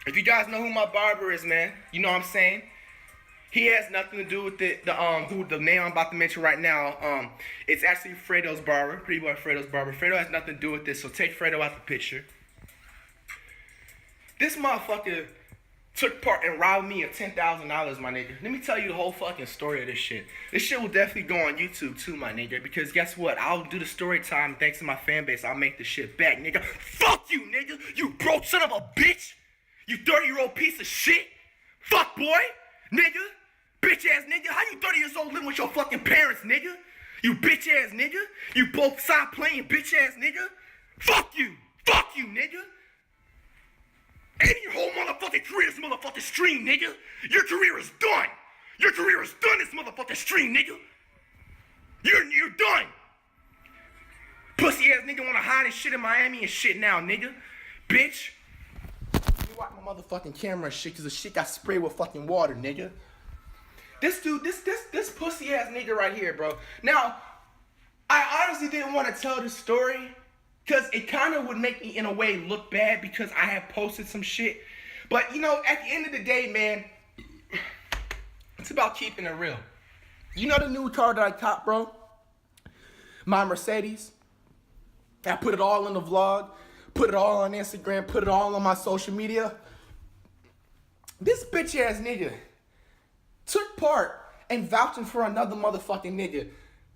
If you guys know who my barber is, man, you know what I'm saying? He has nothing to do with the name I'm about to mention right now. It's actually Fredo's barber, PrettyBoyFredo's barber. Fredo has nothing to do with this, so take Fredo out the picture. This motherfucker took part in robbing me of $10,000, my nigga. Let me tell you the whole fucking story of this shit. This shit will definitely go on YouTube too, my nigga, because guess what? I'll do the story time thanks to my fan base. I'll make the shit back, nigga. Fuck you, nigga. You broke son of a bitch. You 30-year-old piece of shit. Fuck boy, nigga. Bitch ass nigga. How you 30 years old living with your fucking parents, nigga? You bitch ass nigga. You both side playing bitch ass nigga. Fuck you. Fuck you, nigga. And your whole motherfucking career is motherfucking stream, nigga. Your career is done. Your career is done this motherfucking stream, nigga. You're done. Pussy ass nigga wanna hide his shit in Miami and shit now, nigga. Bitch. Let me watch my motherfucking camera and shit, cause the shit got sprayed with fucking water, nigga. This dude, this pussy ass nigga right here, bro. Now, I honestly didn't want to tell this story because it kind of would make me, in a way, look bad because I have posted some shit. But, you know, at the end of the day, man, it's about keeping it real. You know the new car that I copped, bro? My Mercedes. I put it all in the vlog, put it all on Instagram, put it all on my social media. This bitch ass nigga took part in vouching for another motherfucking nigga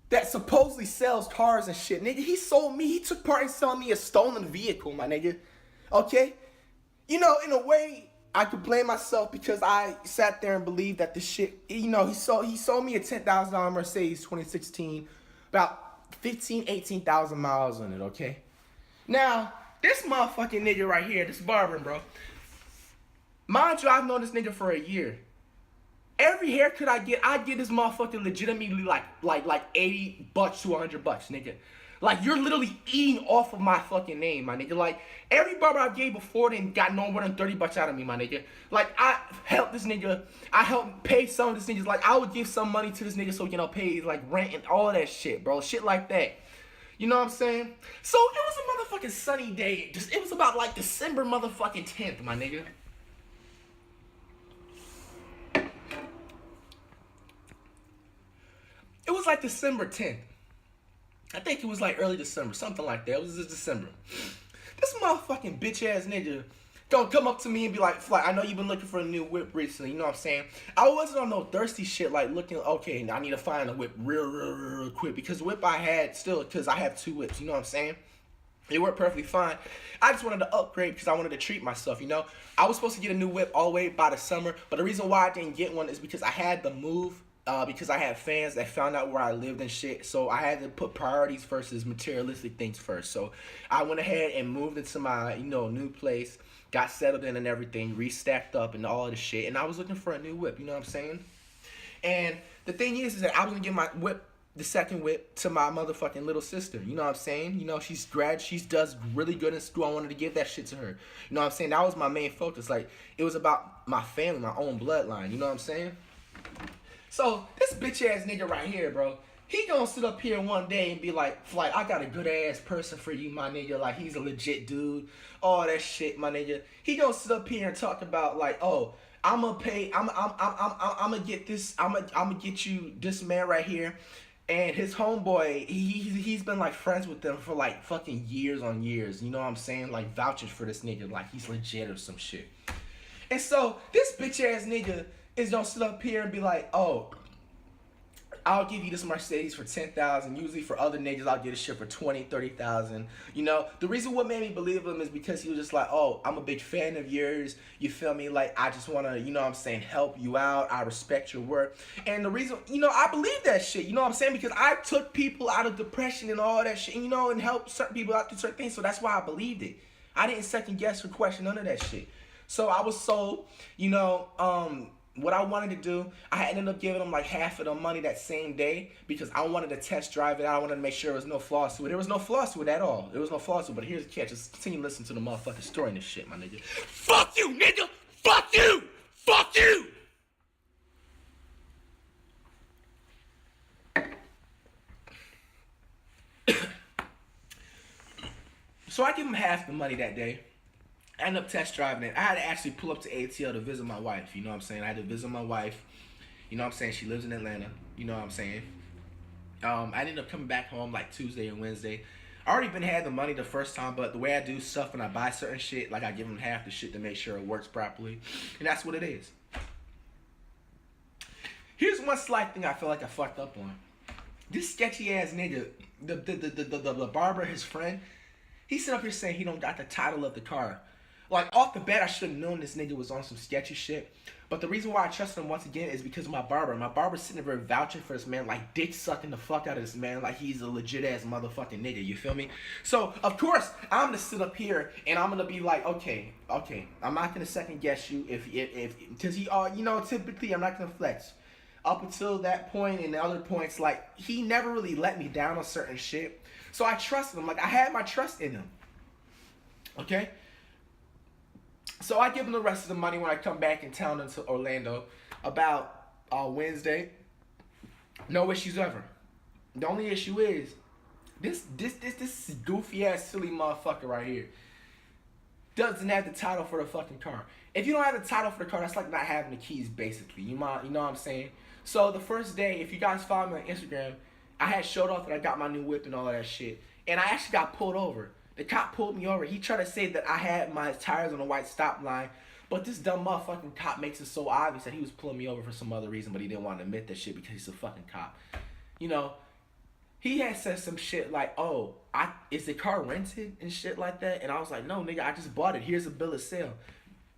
that supposedly sells cars and shit. Nigga, he took part in selling me a stolen vehicle, my nigga. Okay? You know, in a way, I could blame myself because I sat there and believed that this shit, you know, he sold me a $10,000 Mercedes 2016, about 18,000 miles on it, okay? Now, this motherfucking nigga right here, this Barber, bro. Mind you, I've known this nigga for a year. Every haircut I get this motherfucker legitimately like $80 to $100, nigga. Like, you're literally eating off of my fucking name, my nigga. Like, every barber I gave before then got no more than $30 out of me, my nigga. Like, I helped this nigga. I helped pay some of this niggas. Like, I would give some money to this nigga so, you know, pay, like, rent and all that shit, bro. Shit like that. You know what I'm saying? So, it was a motherfucking sunny day. It was about, like, December motherfucking 10th, my nigga. It was like December 10th. I think it was like early December, something like that. It was just December. This motherfucking bitch ass nigga don't come up to me and be like, Flight, I know you've been looking for a new whip recently, you know what I'm saying? I wasn't on no thirsty shit like looking, okay, I need to find a whip real quick. Because the whip I had still, because I have two whips, you know what I'm saying? They worked perfectly fine. I just wanted to upgrade because I wanted to treat myself, you know? I was supposed to get a new whip all the way by the summer, but the reason why I didn't get one is because I had to move. Because I had fans that found out where I lived and shit. So I had to put priorities versus materialistic things first. So I went ahead and moved into my, you know, new place. Got settled in and everything. Restacked up and all this shit. And I was looking for a new whip. You know what I'm saying? And the thing is that I was going to give my whip, the second whip, to my motherfucking little sister. You know what I'm saying? You know, she does really good in school. I wanted to give that shit to her. You know what I'm saying? That was my main focus. Like, it was about my family, my own bloodline. You know what I'm saying? So, this bitch ass nigga right here, bro, he gonna sit up here one day and be like, Flight, I got a good ass person for you, my nigga. Like, he's a legit dude. All that shit, my nigga. He gonna sit up here and talk about, like, oh, I'm gonna get this, I'm gonna get you this man right here. And his homeboy, he's been, like, friends with them for, like, fucking years on years. You know what I'm saying? Like, vouching for this nigga like he's legit or some shit. And so, this bitch ass nigga is gonna sit up here and be like, oh, I'll give you this Mercedes for $10,000. Usually for other niggas, I'll get a shit for $20,000, $30,000. You know, the reason what made me believe him is because he was just like, oh, I'm a big fan of yours. You feel me? Like, I just wanna, you know what I'm saying, help you out. I respect your work. And the reason, you know, I believe that shit. You know what I'm saying? Because I took people out of depression and all that shit, you know, and helped certain people out through certain things. So that's why I believed it. I didn't second guess or question none of that shit. So I was so, you know, what I wanted to do, I ended up giving him like half of the money that same day because I wanted to test drive it out. I wanted to make sure there was no flaws to it. There was no flaws to it at all. There was no flaws to it, but here's the catch. Just continue listening to the motherfucking story and this shit, my nigga. Fuck you, nigga! Fuck you! Fuck you! So I give him half the money that day. I ended up test driving it. I had to actually pull up to ATL to visit my wife. You know what I'm saying? I had to visit my wife. You know what I'm saying? She lives in Atlanta. You know what I'm saying? I ended up coming back home like Tuesday and Wednesday. I already been had the money the first time, but the way I do stuff when I buy certain shit, like I give them half the shit to make sure it works properly. And that's what it is. Here's one slight thing I feel like I fucked up on. This sketchy ass nigga, the barber, his friend, he sit up here saying he don't got the title of the car. Like, off the bat, I should have known this nigga was on some sketchy shit. But the reason why I trust him once again is because of my barber. My barber's sitting there vouching for this man, like dick sucking the fuck out of this man, like he's a legit ass motherfucking nigga. You feel me? So of course I'm gonna sit up here and I'm gonna be like, okay, I'm not gonna second guess you if because he, you know, typically I'm not gonna flex. Up until that point and the other points, like he never really let me down on certain shit. So I trusted him. Like I had my trust in him. Okay. So I give him the rest of the money when I come back in town into Orlando about Wednesday. No issues ever. The only issue is this goofy ass silly motherfucker right here doesn't have the title for the fucking car. If you don't have the title for the car, that's like not having the keys basically. You know what I'm saying? So the first day, if you guys follow me on Instagram, I had showed off that I got my new whip and all of that shit. And I actually got pulled over. The cop pulled me over. He tried to say that I had my tires on a white stop line, but this dumb motherfucking cop makes it so obvious that he was pulling me over for some other reason, but he didn't want to admit that shit because he's a fucking cop. You know, he had said some shit like, oh, is the car rented and shit like that? And I was like, no, nigga, I just bought it. Here's a bill of sale.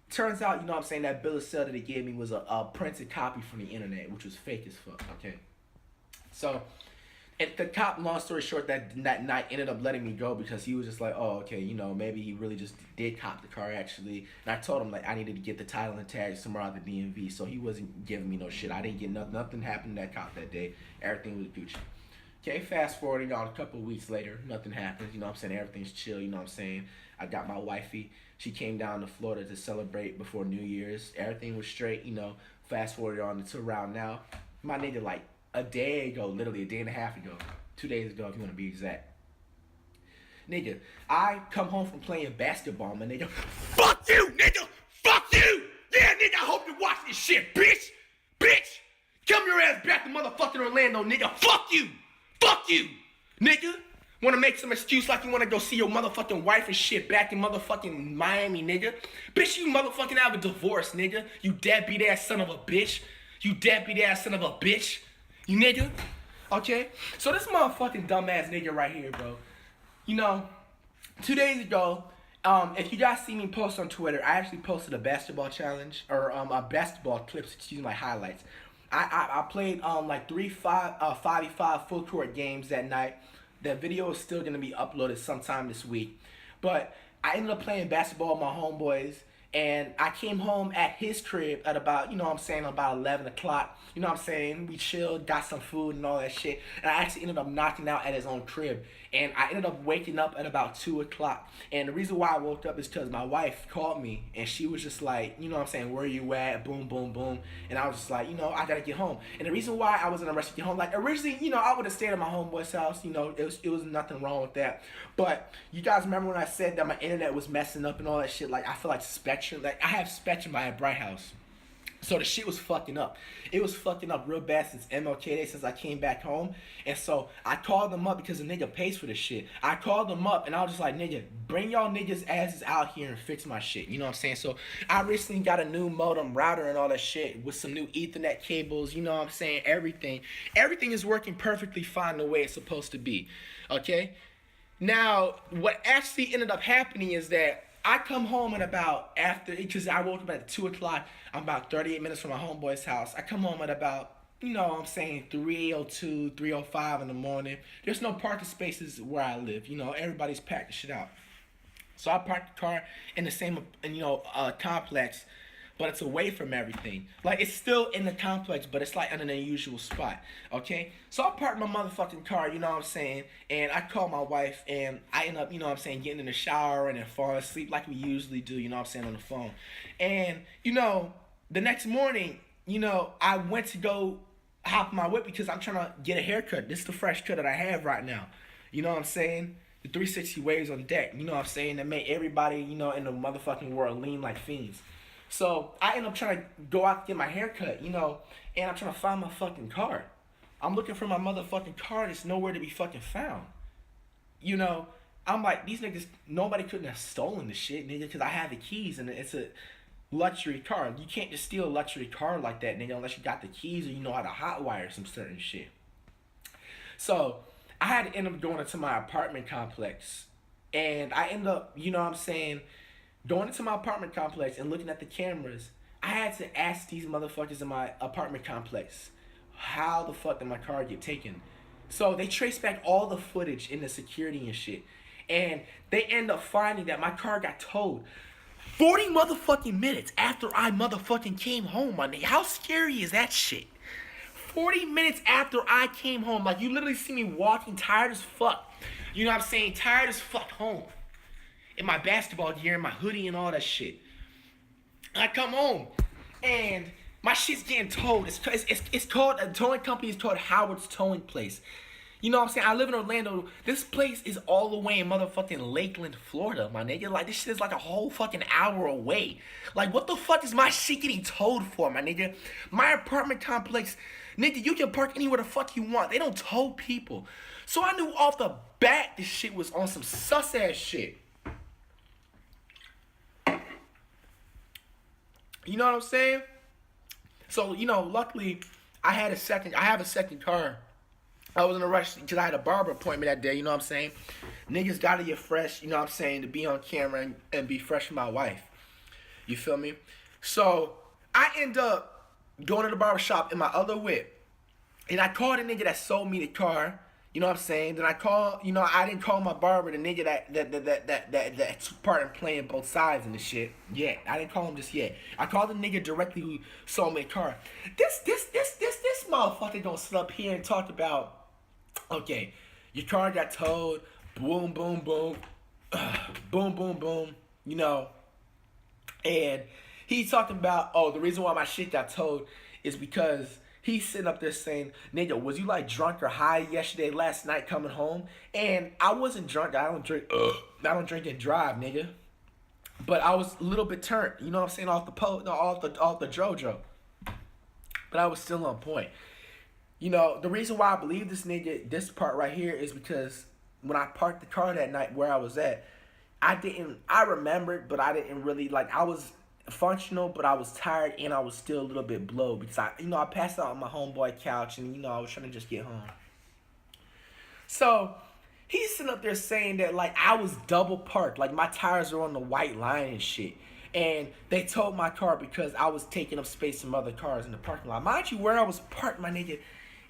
Turns out, you know what I'm saying, that bill of sale that he gave me was a printed copy from the internet, which was fake as fuck, okay? So, and the cop, long story short, that night ended up letting me go because he was just like, oh, okay, you know, maybe he really just did cop the car actually. And I told him, like, I needed to get the title and tag somewhere out of the DMV, so he wasn't giving me no shit. I didn't get nothing happened to that cop that day. Everything was Gucci. Okay, fast forwarding on a couple of weeks later, nothing happens, you know what I'm saying? Everything's chill, you know what I'm saying? I got my wifey. She came down to Florida to celebrate before New Year's. Everything was straight, you know. Fast forward on to around now. My nigga, like, a day ago, literally a day and a half ago, 2 days ago if you want to be exact. Nigga, I come home from playing basketball, my nigga. Fuck you, nigga! Fuck you! Yeah, nigga, I hope you watch this shit, bitch! Bitch! Come your ass back to motherfucking Orlando, nigga! Fuck you! Fuck you! Nigga! Wanna make some excuse like you wanna go see your motherfucking wife and shit back in motherfucking Miami, nigga? Bitch, you motherfucking have a divorce, nigga. You deadbeat ass son of a bitch. You deadbeat ass son of a bitch. You nigga? Okay? So this motherfucking dumbass nigga right here, bro. You know, 2 days ago, if you guys see me post on Twitter, I actually posted a basketball challenge, or a basketball clips, excuse me, my highlights. I played like 5v5 full court games that night. That video is still going to be uploaded sometime this week. But I ended up playing basketball with my homeboys. And I came home at his crib at about, you know what I'm saying, about 11 o'clock. You know what I'm saying? We chilled, got some food and all that shit. And I actually ended up knocking out at his own crib. And I ended up waking up at about 2 o'clock. And the reason why I woke up is because my wife called me. And she was just like, you know what I'm saying, where you at? Boom, boom, boom. And I was just like, you know, I got to get home. And the reason why I was in a rush to get home, like originally, you know, I would have stayed at my homeboy's house. You know, it was nothing wrong with that. But you guys remember when I said that my internet was messing up and all that shit? Like, I feel like Spectrum. Like, I have Spectrum by a Bright House. So the shit was fucking up. It was fucking up real bad since MLK Day, since I came back home. And so I called them up because the nigga pays for this shit. I called them up and I was just like, nigga, bring y'all niggas asses out here and fix my shit. You know what I'm saying? So I recently got a new modem router and all that shit with some new Ethernet cables. You know what I'm saying? Everything is working perfectly fine the way it's supposed to be. Okay? Now, what actually ended up happening is that I come home at about because I woke up at 2 o'clock. I'm about 38 minutes from my homeboy's house. I come home at about, you know what I'm saying, 3:02, 3:05 in the morning. There's no parking spaces where I live. You know, everybody's packed the shit out. So I parked the car in the same, complex, but it's away from everything. Like, it's still in the complex, but it's like in an unusual spot, okay? So I parked my motherfucking car, you know what I'm saying, and I called my wife, and I end up, you know what I'm saying, getting in the shower and then falling asleep like we usually do, you know what I'm saying, on the phone. And, you know, the next morning, you know, I went to go hop my whip because I'm trying to get a haircut. This is the fresh cut that I have right now. You know what I'm saying? The 360 waves on deck. You know what I'm saying? That made everybody, in the motherfucking world lean like fiends. So I end up trying to go out to get my hair cut, and I'm trying to find my fucking car. I'm looking for my motherfucking car and it's nowhere to be fucking found. I'm like, these niggas, nobody couldn't have stolen the shit, nigga, because I have the keys and it's a luxury car. You can't just steal a luxury car like that, nigga, unless you got the keys or you know how to hotwire some certain shit. So I had to end up going into my apartment complex. And I end up, going into my apartment complex and looking at the cameras. I had to ask these motherfuckers in my apartment complex, how the fuck did my car get taken? So they traced back all the footage in the security and shit. And they end up finding that my car got towed 40 motherfucking minutes after I motherfucking came home, my nigga. How scary is that shit? 40 minutes after I came home. Like, you literally see me walking tired as fuck. You know what I'm saying? Tired as fuck home. In my basketball gear, in my hoodie and all that shit. I come home and my shit's getting towed. It's called, a towing company is called Howard's Towing Place. You know what I'm saying? I live in Orlando. This place is all the way in motherfucking Lakeland, Florida, my nigga. Like, this shit is like a whole fucking hour away. Like, what the fuck is my shit getting towed for, my nigga? My apartment complex, nigga, you can park anywhere the fuck you want. They don't tow people. So I knew off the bat this shit was on some sus-ass shit. You know what I'm saying? So, luckily, I have a second car. I was in a rush because I had a barber appointment that day, you know what I'm saying? Niggas gotta get fresh, you know what I'm saying, to be on camera and be fresh with my wife. You feel me? So, I end up going to the barber shop in my other whip. And I called the nigga that sold me the car, you know what I'm saying? Then I called, I didn't call my barber, the nigga that took part in playing both sides and the shit. Yeah, I didn't call him just yet. I called the nigga directly who sold me the car. This motherfucker gonna sit up here and talk about, okay, your car got towed, boom, boom, boom, boom, boom, boom, and he talking about, oh, the reason why my shit got towed is because he's sitting up there saying, nigga, was you like drunk or high last night coming home? And I wasn't drunk. I don't drink and drive, nigga. But I was a little bit turned, you know what I'm saying, off the JoJo. But I was still on point. The reason why I believe this part right here is because when I parked the car that night where I was at, I remembered, but I didn't really, I was functional, but I was tired and I was still a little bit blowed because I passed out on my homeboy couch and, I was trying to just get home. So, he's sitting up there saying that, I was double parked, my tires are on the white line and shit. And they towed my car because I was taking up space from other cars in the parking lot. Mind you, where I was parked, my nigga,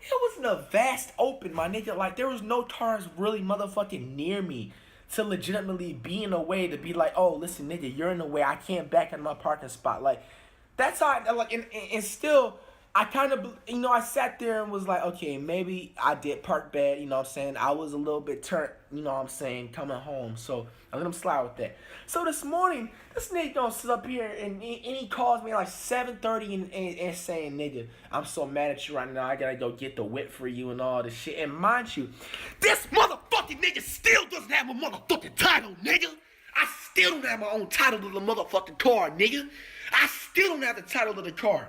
it wasn't a vast open, my nigga. There was no cars really motherfucking near me to legitimately be in a way to be like, oh, listen, nigga, you're in the way. I can't back in my parking spot. That's how and still, I kind of, I sat there and was like, okay, maybe I did park bad, you know what I'm saying? I was a little bit turned, you know what I'm saying, coming home. So I let him slide with that. So this morning, this nigga gonna sit up here and he calls me 7:30 and saying, nigga, I'm so mad at you right now. I gotta go get the whip for you and all this shit. And mind you, this motherfucking nigga still doesn't have a motherfucking title, nigga. I still don't have my own title to the motherfucking car, nigga. I still don't have the title to the car.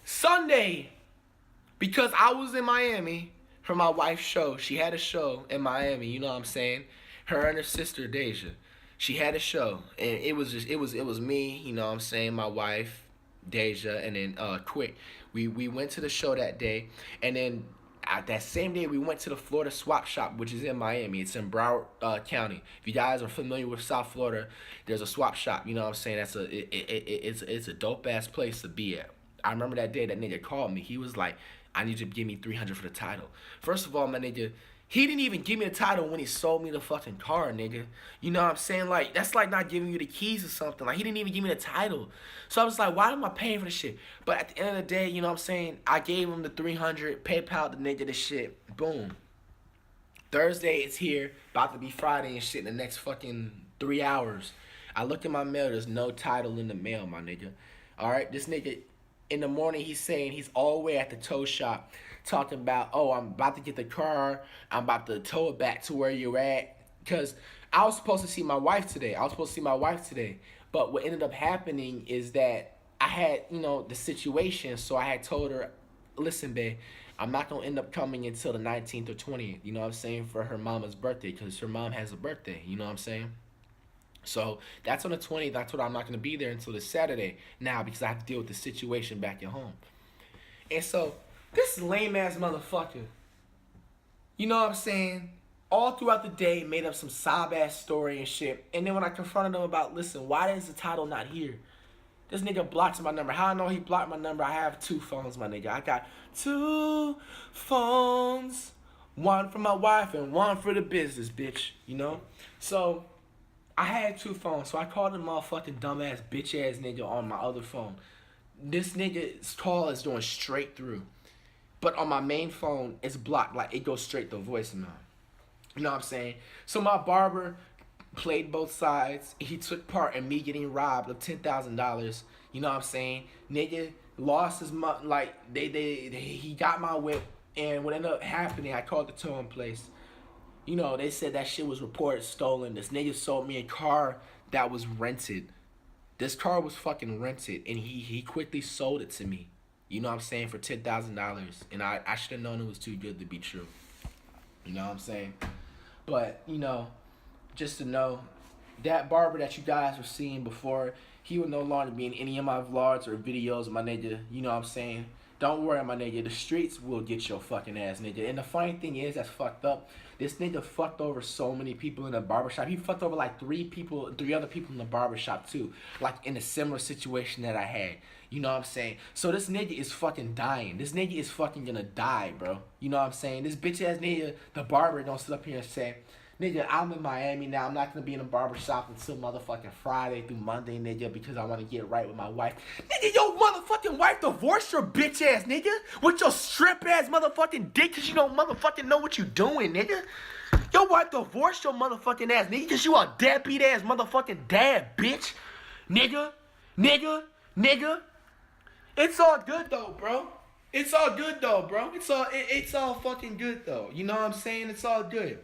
Sunday, because I was in Miami for my wife's show. She had a show in Miami, you know what I'm saying? Her and her sister Deja. She had a show, and it was me, you know what I'm saying, my wife, Deja, and then Quick. We went to the show that day, and then that same day we went to the Florida Swap Shop, which is in Miami. It's in Broward County. If you guys are familiar with South Florida, there's a swap shop, you know what I'm saying? It's a dope ass place to be at. I remember that day that nigga called me. He was like, I need you to give me $300 for the title. First of all, my nigga, he didn't even give me the title when he sold me the fucking car, nigga. You know what I'm saying? That's like not giving you the keys or something. He didn't even give me the title. So I was like, why am I paying for this shit? But at the end of the day, you know what I'm saying? I gave him the $300, PayPal the nigga the shit. Boom. Thursday, it's here. About to be Friday and shit in the next fucking 3 hours. I look in my mail, there's no title in the mail, my nigga. Alright, this nigga In the morning, he's saying he's all the way at the tow shop talking about, oh, I'm about to get the car. I'm about to tow it back to where you're at. Because I was supposed to see my wife today. But what ended up happening is that I had, the situation. So I had told her, listen, babe, I'm not going to end up coming until the 19th or 20th, you know what I'm saying, for her mama's birthday. Because her mom has a birthday, you know what I'm saying? So that's on the 20th. I told her I'm not going to be there until this Saturday now because I have to deal with the situation back at home. And so this lame ass motherfucker, you know what I'm saying, all throughout the day made up some sob ass story and shit. And then when I confronted him about, listen, why is the title not here? This nigga blocked my number. How I know he blocked my number? I have 2 phones, my nigga. I got 2 phones. One for my wife and one for the business, bitch. You know? So I had 2 phones, so I called a motherfucking dumbass bitch ass nigga on my other phone. This nigga's call is going straight through. But on my main phone, it's blocked. Like, it goes straight to voicemail. You know what I'm saying? So my barber played both sides. He took part in me getting robbed of $10,000. You know what I'm saying? Nigga lost his money. Like, he got my whip. And what ended up happening, I called the towing place. You know, they said that shit was reported stolen. This nigga sold me a car that was rented. This car was fucking rented, and he quickly sold it to me. You know what I'm saying? For $10,000. And I should have known it was too good to be true. You know what I'm saying? But, just to know, that barber that you guys were seeing before, he would no longer be in any of my vlogs or videos, my nigga. You know what I'm saying? Don't worry, my nigga. The streets will get your fucking ass, nigga. And the funny thing is, that's fucked up. This nigga fucked over so many people in the barbershop. He fucked over like 3 other people in the barbershop too. Like in a similar situation that I had. You know what I'm saying? So this nigga is fucking dying. This nigga is fucking gonna die, bro. You know what I'm saying? This bitch ass nigga, the barber, don't sit up here and say, nigga, I'm in Miami now. I'm not gonna be in a barbershop until motherfucking Friday through Monday, nigga, because I wanna get right with my wife. Nigga, your motherfucking wife divorced your bitch ass, nigga, with your strip ass motherfucking dick, cause you don't motherfucking know what you doing, nigga. Your wife divorced your motherfucking ass, nigga, cause you a deadbeat ass motherfucking dad, bitch. Nigga. It's all good though, bro. It's all good though, bro. It's all fucking good though. You know what I'm saying? It's all good.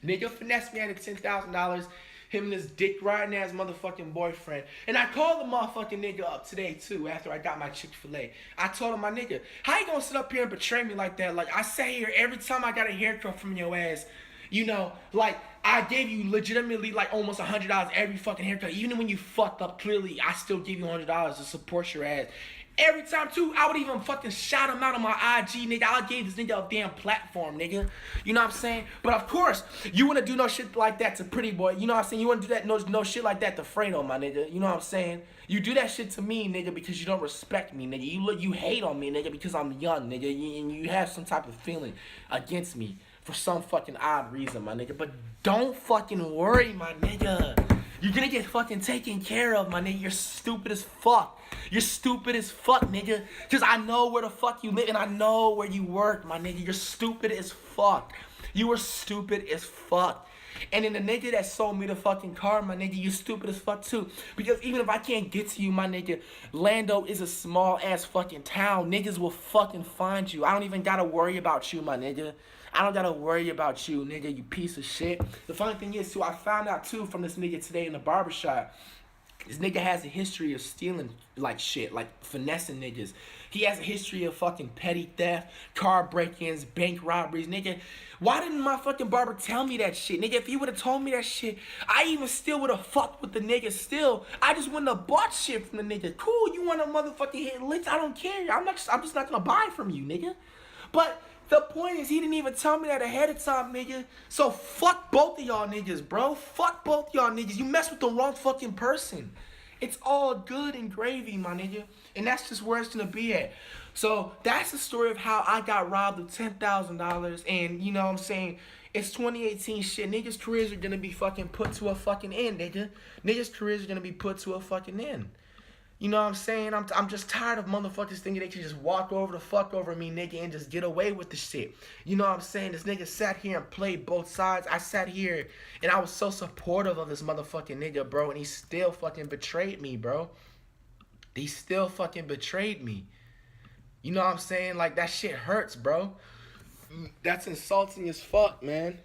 Nigga finessed me out of $10,000. Him and his dick riding ass motherfucking boyfriend. And I called the motherfucking nigga up today too after I got my Chick-fil-A. I told him, my nigga, how you gonna sit up here and betray me like that? Like, I sat here every time I got a haircut from your ass. You know, like, I gave you legitimately like almost $100 every fucking haircut. Even when you fucked up, clearly, I still give you $100 to support your ass. Every time, too, I would even fucking shout him out on my IG, nigga. I gave this nigga a damn platform, nigga. You know what I'm saying? But, of course, you wouldn't do no shit like that to Pretty Boy. You know what I'm saying? You wouldn't do that no shit like that to Fredo, my nigga. You know what I'm saying? You do that shit to me, nigga, because you don't respect me, nigga. You hate on me, nigga, because I'm young, nigga. And you have some type of feeling against me for some fucking odd reason, my nigga. But don't fucking worry, my nigga. You're gonna get fucking taken care of, my nigga. You're stupid as fuck. You're stupid as fuck, nigga. Because I know where the fuck you live and I know where you work, my nigga. You're stupid as fuck. You were stupid as fuck. And then the nigga that sold me the fucking car, my nigga, you stupid as fuck too. Because even if I can't get to you, my nigga, Lando is a small ass fucking town. Niggas will fucking find you. I don't even gotta worry about you, my nigga. I don't gotta worry about you, nigga, you piece of shit. The funny thing is, too, I found out, too, from this nigga today in the barbershop, this nigga has a history of stealing, like, shit, like, finessing niggas. He has a history of fucking petty theft, car break-ins, bank robberies, nigga. Why didn't my fucking barber tell me that shit, nigga? If he would've told me that shit, I even still would've fucked with the nigga still. I just wouldn't have bought shit from the nigga. Cool, you wanna motherfucking hit licks? I don't care. I'm just not gonna buy from you, nigga. But the point is, he didn't even tell me that ahead of time, nigga. So fuck both of y'all niggas, bro. Fuck both of y'all niggas. You messed with the wrong fucking person. It's all good and gravy, my nigga. And that's just where it's gonna be at. So that's the story of how I got robbed of $10,000. And you know what I'm saying? It's 2018 shit. Niggas' careers are gonna be fucking put to a fucking end, nigga. Niggas' careers are gonna be put to a fucking end. You know what I'm saying? I'm just tired of motherfuckers thinking they can just walk over the fuck over me, nigga, and just get away with the shit. You know what I'm saying? This nigga sat here and played both sides. I sat here and I was so supportive of this motherfucking nigga, bro, and he still fucking betrayed me, bro. They still fucking betrayed me. You know what I'm saying? Like, that shit hurts, bro. That's insulting as fuck, man.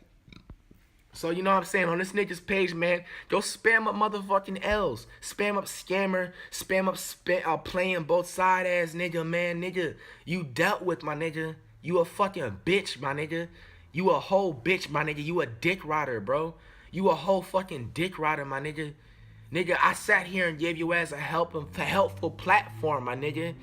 So, you know what I'm saying? On this nigga's page, man, go spam up motherfucking L's. Spam up scammer. Spam up playing both side ass nigga, man. Nigga, you dealt with, my nigga. You a fucking bitch, my nigga. You a whole bitch, my nigga. You a dick rider, bro. You a whole fucking dick rider, my nigga. Nigga, I sat here and gave you as a helpful platform, my nigga.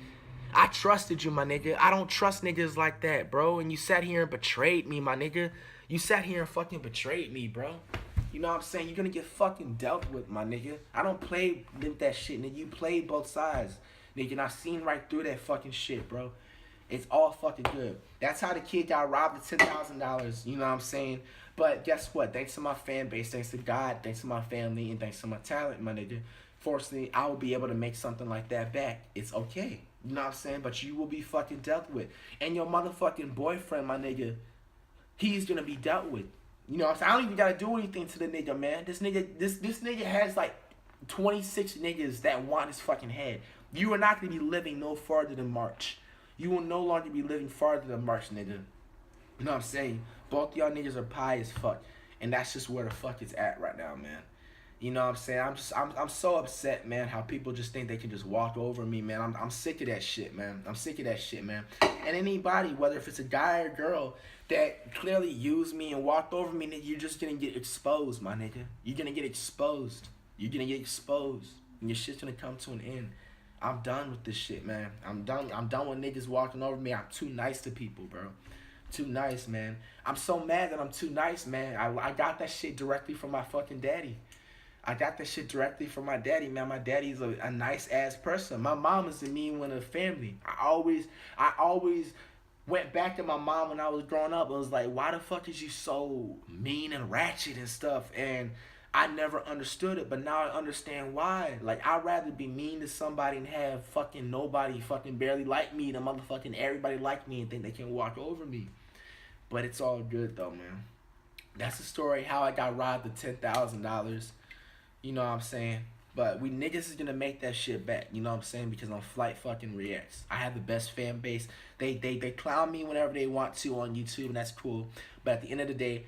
I trusted you, my nigga. I don't trust niggas like that, bro. And you sat here and betrayed me, my nigga. You sat here and fucking betrayed me, bro. You know what I'm saying? You're gonna get fucking dealt with, my nigga. I don't play with that shit, nigga. You played both sides, nigga. And I seen right through that fucking shit, bro. It's all fucking good. That's how the kid got robbed of $10,000. You know what I'm saying? But guess what? Thanks to my fan base, thanks to God, thanks to my family, and thanks to my talent, my nigga. Fortunately, I will be able to make something like that back. It's okay. You know what I'm saying? But you will be fucking dealt with. And your motherfucking boyfriend, my nigga, he's gonna be dealt with. You know what I'm saying? I don't even gotta do anything to the nigga, man. This nigga has like 26 niggas that want his fucking head. You are not gonna be living no farther than March. You will no longer be living farther than March, nigga. You know what I'm saying? Both y'all niggas are pie as fuck. And that's just where the fuck it's at right now, man. You know what I'm saying? I'm so upset, man, how people just think they can just walk over me, man. I'm sick of that shit, man. I'm sick of that shit, man. And anybody, whether if it's a guy or girl, that clearly used me and walked over me, nigga, you're just gonna get exposed, my nigga. You're gonna get exposed. You're gonna get exposed. And your shit's gonna come to an end. I'm done with this shit, man. I'm done with niggas walking over me. I'm too nice to people, bro. Too nice, man. I'm so mad that I'm too nice, man. I got that shit directly from my fucking daddy. I got that shit directly from my daddy, man. My daddy's a nice ass person. My mom is the mean one of the family. I always went back to my mom when I was growing up and was like, why the fuck is you so mean and ratchet and stuff? And I never understood it, but now I understand why. Like, I'd rather be mean to somebody and have fucking nobody fucking barely like me than motherfucking everybody like me and think they can walk over me. But it's all good though, man. That's the story how I got robbed of $10,000. You know what I'm saying? But we niggas is gonna make that shit back. You know what I'm saying? Because I'm FlightReacts. I have the best fan base. They clown me whenever they want to on YouTube, and that's cool. But at the end of the day,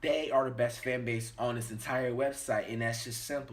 they are the best fan base on this entire website, and that's just simple.